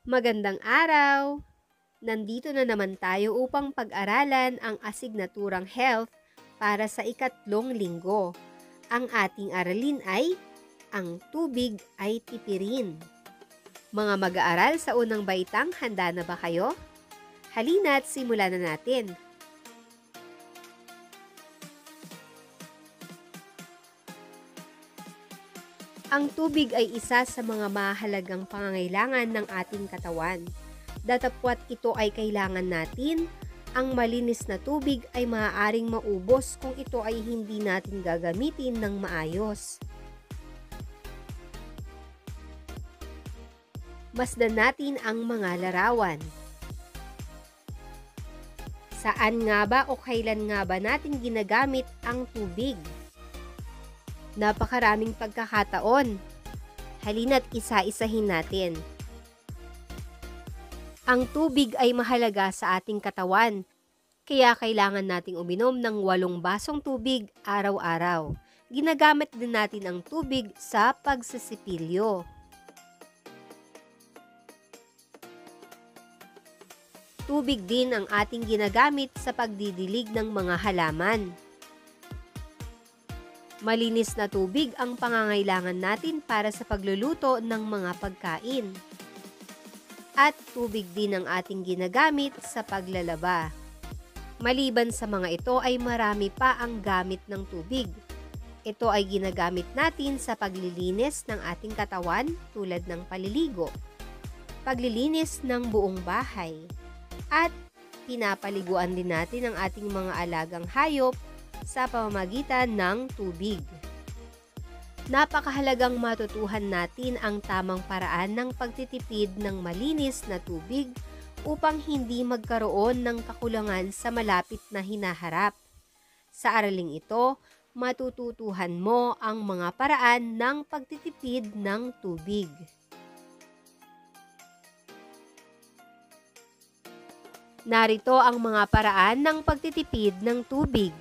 Magandang araw! Nandito na naman tayo upang pag-aralan ang asignaturang health para sa ikatlong linggo. Ang ating aralin ay, ang tubig ay tipirin. Mga mag-aaral sa unang baitang, handa na ba kayo? Halina't simulan na natin. Ang tubig ay isa sa mga mahalagang pangangailangan ng ating katawan. Datapwat ito ay kailangan natin, ang malinis na tubig ay maaaring maubos kung ito ay hindi natin gagamitin ng maayos. Masdan natin ang mga larawan. Saan nga ba o kailan nga ba natin ginagamit ang tubig? Napakaraming pagkakataon. Halina't isa-isahin natin. Ang tubig ay mahalaga sa ating katawan, kaya kailangan nating uminom ng 8 basong tubig araw-araw. Ginagamit din natin ang tubig sa pagsisipilyo. Tubig din ang ating ginagamit sa pagdidilig ng mga halaman. Malinis na tubig ang pangangailangan natin para sa pagluluto ng mga pagkain. At tubig din ang ating ginagamit sa paglalaba. Maliban sa mga ito ay marami pa ang gamit ng tubig. Ito ay ginagamit natin sa paglilinis ng ating katawan tulad ng paliligo, paglilinis ng buong bahay, at pinapaliguan din natin ang ating mga alagang hayop sa pamamagitan ng tubig. Napakahalagang matutuhan natin ang tamang paraan ng pagtitipid ng malinis na tubig upang hindi magkaroon ng kakulangan sa malapit na hinaharap. Sa araling ito, matututuhan mo ang mga paraan ng pagtitipid ng tubig. Narito ang mga paraan ng pagtitipid ng tubig.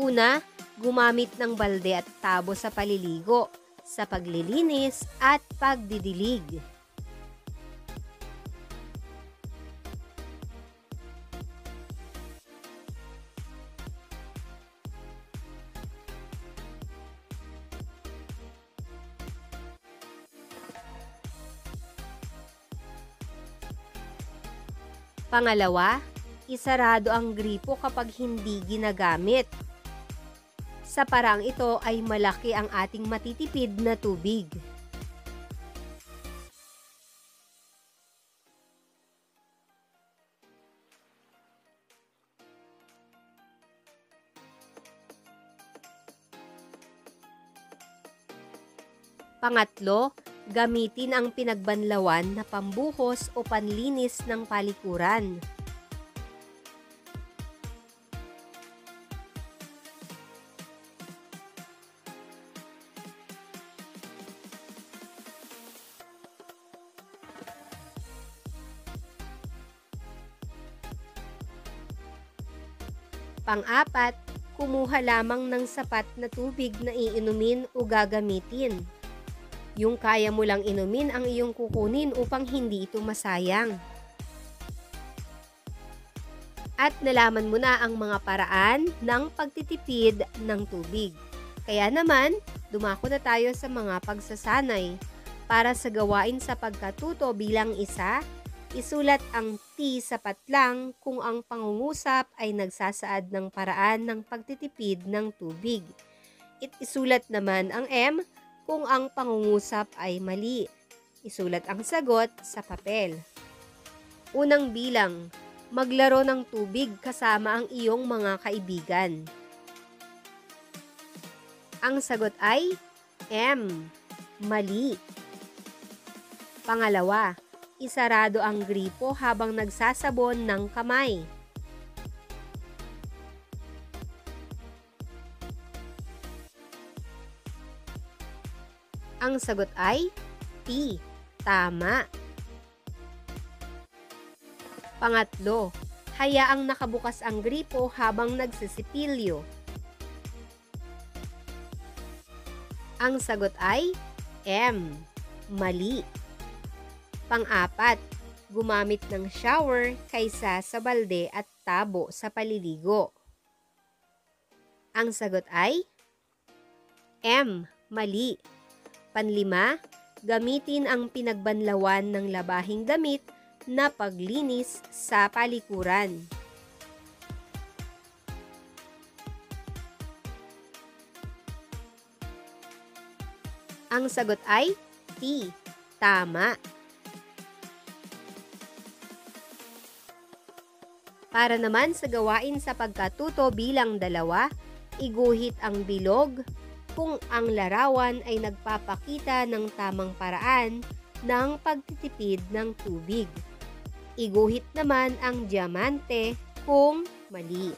Una, gumamit ng balde at tabo sa paliligo, sa paglilinis at pagdidilig. Pangalawa, isarado ang gripo kapag hindi ginagamit. Sa paraang ito ay malaki ang ating matitipid na tubig. Pangatlo, gamitin ang pinagbanlawan na pambuhos o panlinis ng palikuran. Pang-apat, kumuha lamang ng sapat na tubig na iinumin o gagamitin. Yung kaya mo lang inumin ang iyong kukunin upang hindi ito masayang. At nalaman mo na ang mga paraan ng pagtitipid ng tubig. Kaya naman, dumako na tayo sa mga pagsasanay. Para sa gawain sa pagkatuto bilang isa, isulat ang T sapat lang kung ang pangungusap ay nagsasaad ng paraan ng pagtitipid ng tubig. Isulat naman ang M kung ang pangungusap ay mali. Isulat ang sagot sa papel. Unang bilang, maglaro ng tubig kasama ang iyong mga kaibigan. Ang sagot ay M, mali. Pangalawa, isarado ang gripo habang nagsasabon ng kamay. Ang sagot ay T, tama. Pangatlo, hayaang nakabukas ang gripo habang nagsisipilyo. Ang sagot ay M. Mali. Pang-apat, gumamit ng shower kaysa sa balde at tabo sa paliligo. Ang sagot ay M. Mali. Panlima, gamitin ang pinagbanlawan ng labahing damit na paglinis sa palikuran. Ang sagot ay T. Tama. Para naman sa gawain sa pagkatuto bilang 2, iguhit ang bilog kung ang larawan ay nagpapakita ng tamang paraan ng pagtitipid ng tubig. Iguhit naman ang diamante kung mali.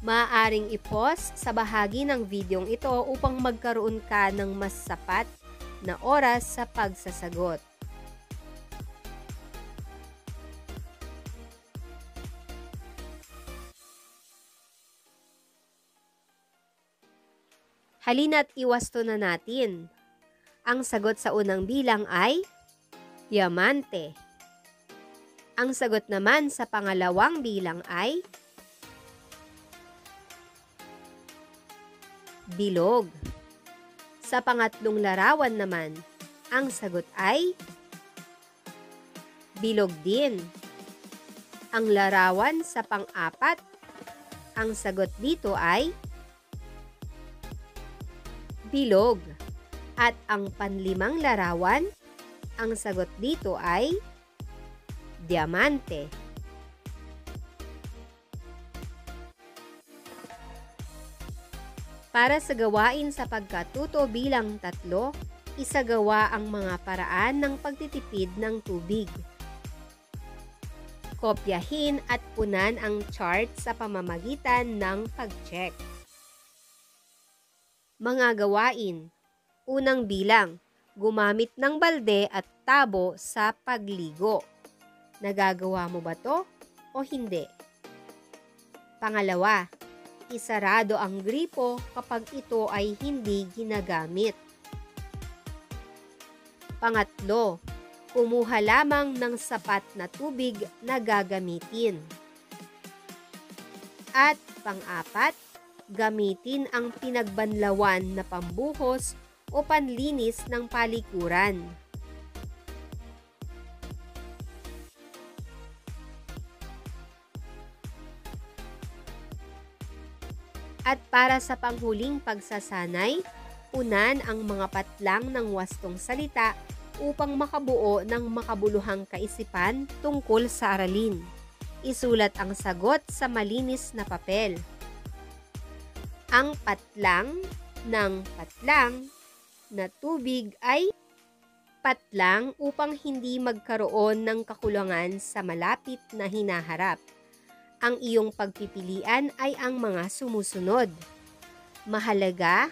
Maaaring i-pause sa bahagi ng videong ito upang magkaroon ka ng mas sapat na oras sa pagsasagot. Halina't iwasto na natin. Ang sagot sa unang bilang ay diamante. Ang sagot naman sa pangalawang bilang ay bilog. Sa pangatlong larawan naman, ang sagot ay bilog din. Ang larawan sa pang-apat, ang sagot dito ay bilog. At ang panlimang larawan, ang sagot dito ay diamante. Para sa gawain sa pagkatuto bilang 3, isagawa ang mga paraan ng pagtitipid ng tubig. Kopyahin at punan ang chart sa pamamagitan ng pag-check. Mga gawain. Unang bilang, gumamit ng balde at tabo sa pagligo. Nagagawa mo ba to o hindi? Pangalawa, isarado ang gripo kapag ito ay hindi ginagamit. Pangatlo, kumuha lamang ng sapat na tubig na gagamitin. At pang-apat, gamitin ang pinagbanlawan na pambuhos o panlinis ng palikuran. At para sa panghuling pagsasanay, unan ang mga patlang ng wastong salita upang makabuo ng makabuluhang kaisipan tungkol sa aralin. Isulat ang sagot sa malinis na papel. Ang patlang ng patlang na tubig ay patlang upang hindi magkaroon ng kakulangan sa malapit na hinaharap. Ang iyong pagpipilian ay ang mga sumusunod: mahalaga,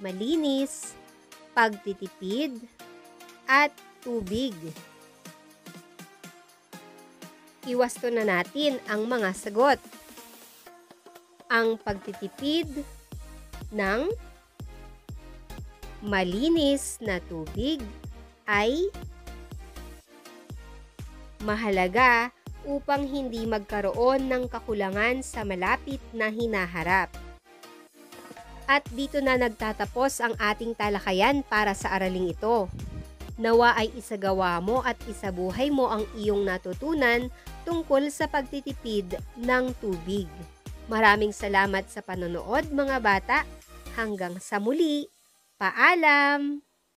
malinis, pagtitipid, at tubig. Iwasto na natin ang mga sagot. Ang pagtitipid ng malinis na tubig ay mahalaga upang hindi magkaroon ng kakulangan sa malapit na hinaharap. At dito na nagtatapos ang ating talakayan para sa araling ito. Nawa ay isagawa mo at isabuhay mo ang iyong natutunan tungkol sa pagtitipid ng tubig. Maraming salamat sa panonood mga bata. Hanggang sa muli. Paalam!